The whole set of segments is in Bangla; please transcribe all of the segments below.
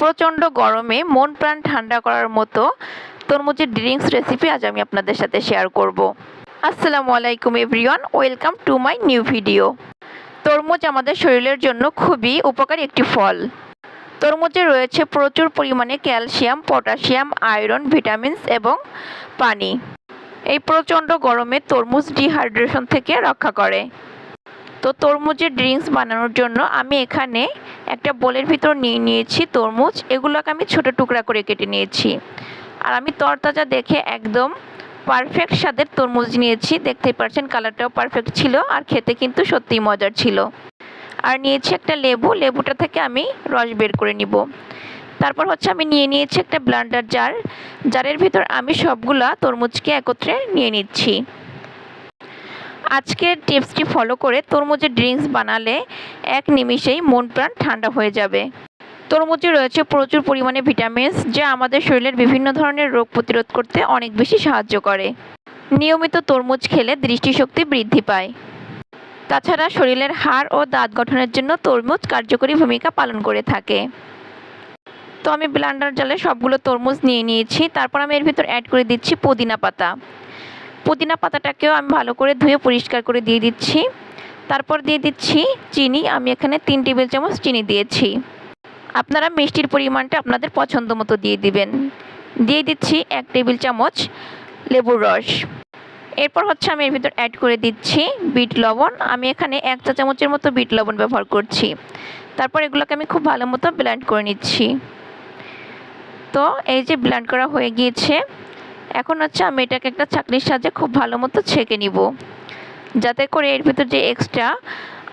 প্রচণ্ড গরমে মন প্রাণ ঠান্ডা করার মতো তরমুজের ড্রিঙ্কস রেসিপি আজ আমি আপনাদের সাথে শেয়ার করব। আসসালামু আলাইকুম everyone, welcome to my new video. তরমুজ আমাদের শরীরের জন্য খুবই উপকারী একটি ফল। তরমুজে রয়েছে প্রচুর পরিমাণে ক্যালসিয়াম, পটাশিয়াম, আয়রন, ভিটামিনস এবং পানি। এই প্রচণ্ড গরমে তরমুজ ডিহাইড্রেশন থেকে রক্ষা করে। তো তরমুজের ড্রিঙ্কস বানানোর জন্য আমি এখানে একটা বোলের ভিতর নিয়ে নিয়েছি তরমুজ। এগুলোকে আমি ছোট টুকরা করে কেটে নিয়েছি। আর আমি তরতাজা দেখে একদম পারফেক্ট স্বাদের তরমুজ নিয়েছি। দেখতেই পাচ্ছেন কালারটাও পারফেক্ট ছিল আর খেতে কিন্তু সত্যিই মজার ছিল। আর নিয়েছি একটা লেবু, লেবুটা থেকে আমি রস বের করে নিব। তারপর আমি নিয়ে নিয়েছি একটা ব্লেন্ডার জার, জারের ভিতর আমি সবগুলা তরমুজকে একত্রে নিয়ে নিচ্ছি। আজকের টিপসটি ফলো করে তরমুজের ড্রিঙ্কস বানালে এক নিমিষেই মন প্রাণ ঠান্ডা হয়ে যাবে। তরমুজে রয়েছে প্রচুর পরিমাণে ভিটামিনস, যা আমাদের শরীরের বিভিন্ন ধরনের রোগ প্রতিরোধ করতে অনেক বেশি সাহায্য করে। নিয়মিত তরমুজ খেলে দৃষ্টিশক্তি বৃদ্ধি পায়। তাছাড়া শরীরের হাড় ও দাঁত গঠনের জন্য তরমুজ কার্যকরী ভূমিকা পালন করে থাকে। তো আমি ব্লেন্ডার জালে সবগুলো তরমুজ নিয়ে নিয়েছি। তারপর আমি এর ভিতর অ্যাড করে দিচ্ছি পুদিনা পাতা। পুদিনা পাতাটাকেও আমি ভালো করে ধুয়ে পরিষ্কার করে দিয়ে দিচ্ছি। তারপর দিয়ে দিচ্ছি চিনি। আমি এখানে 3 টেবিল চামচ চিনি দিয়েছি। আপনারা মিষ্টির পরিমাণটা আপনাদের পছন্দ মতো দিয়ে দিবেন। দিয়ে দিচ্ছি 1 টেবিল চামচ লেবুর রস। এরপর আমি এর ভিতর অ্যাড করে দিচ্ছি বিট লবণ। আমি এখানে 1 চা চামচের মতো বিট লবণ ব্যবহার করছি। তারপর এগুলোকে আমি খুব ভালো মতো ব্লেন্ড করে নিচ্ছি। তো এই যে ব্লেন্ড করা হয়ে গিয়েছে, এখন আমি এটাকে একটা ছাঁকনির সাহায্যে খুব ভালো মতো ছেঁকে নিব, যাতে করে এর ভিতর যে এক্সট্রা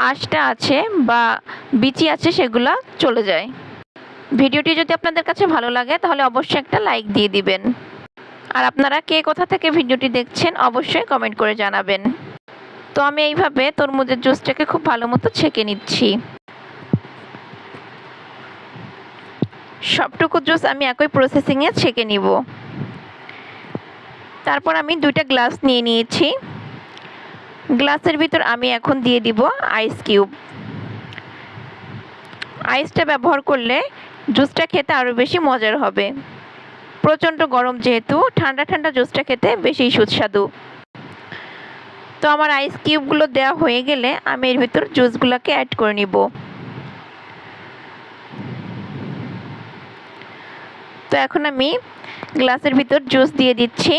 আঁশটা আছে বা বিচি আছে সেগুলো চলে যায়। ভিডিওটি যদি আপনাদের কাছে ভালো লাগে তাহলে অবশ্যই একটা লাইক দিয়ে দিবেন। আর আপনারা কে কোথা থেকে ভিডিওটি দেখছেন অবশ্যই কমেন্ট করে জানাবেন। তো আমি এইভাবে তরমুজের জুসটাকে খুব ভালো মতো ছেঁকে নিচ্ছি। সবটুকু জুস আমি একই প্রসেসিংয়ে ছেঁকে নিব। তারপর আমি 2টা গ্লাস নিয়ে নিয়েছি। গ্লাসের ভিতর আমি এখন দিয়ে দিব আইস কিউব। আইসটা ব্যবহার করলে জুসটা খেতে আরও বেশি মজার হবে। প্রচণ্ড গরম যেহেতু ঠান্ডা ঠান্ডা জুসটা খেতে বেশি সুস্বাদু। তো আমার আইস কিউবগুলো দেওয়া হয়ে গেলে আমি এর ভিতর জুসগুলোকে অ্যাড করে নিব। তো এখন আমি গ্লাসের ভিতর জুস দিয়ে দিচ্ছি।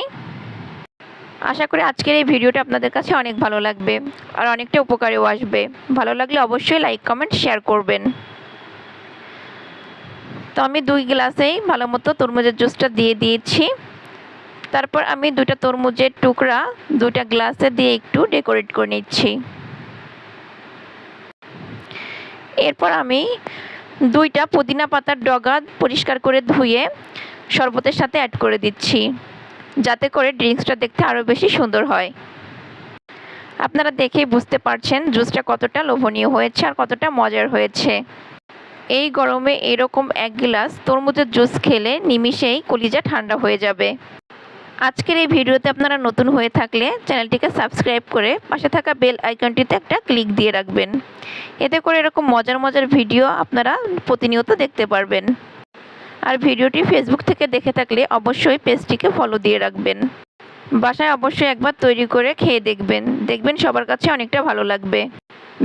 আশা করি আজকের এই ভিডিওটা আপনাদের কাছে অনেক ভালো লাগবে আর অনেকটা উপকারেও আসবে। ভালো লাগলে অবশ্যই লাইক, কমেন্ট, শেয়ার করবেন। তো আমি 2 গ্লাসেই ভালো মতো তরমুজের জুসটা দিয়ে দিয়েছি। তারপর আমি 2টা তরমুজের টুকরা 2টা গ্লাসে দিয়ে একটু ডেকোরেট করে নিচ্ছি। এরপর আমি 2টা পুদিনা পাতার ডগা পরিষ্কার করে ধুয়ে শরবতের সাথে অ্যাড করে দিচ্ছি, যাতে করে ড্রিঙ্কসটা দেখতে আরও বেশি সুন্দর হয়। আপনারা দেখেই বুঝতে পারছেন জুসটা কতটা লোভনীয় হয়েছে আর কতটা মজার হয়েছে। এই গরমে এরকম 1 গ্লাস তরমুজের জুস খেলে নিমিষেই কলিজা ঠান্ডা হয়ে যাবে। আজকের এই ভিডিওতে আপনারা নতুন হয়ে থাকলে চ্যানেলটিকে সাবস্ক্রাইব করে পাশে থাকা বেল আইকনটিতে একটা ক্লিক দিয়ে রাখবেন। এতে করে এরকম মজার মজার ভিডিও আপনারা প্রতিনিয়ত দেখতে পারবেন। আর ভিডিওটি ফেসবুক থেকে দেখে থাকলে অবশ্যই পেজটিকে ফলো দিয়ে রাখবেন। বাসায় অবশ্যই একবার তৈরি করে খেয়ে দেখবেন সবার কাছে অনেকটা ভালো লাগবে।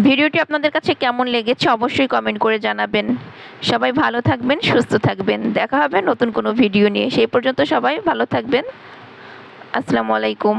ভিডিওটি আপনাদের কাছে কেমন লেগেছে অবশ্যই কমেন্ট করে জানাবেন। সবাই ভালো থাকবেন, সুস্থ থাকবেন। দেখা হবে নতুন কোনো ভিডিও নিয়ে। সেই পর্যন্ত সবাই ভালো থাকবেন। আসসালামু আলাইকুম।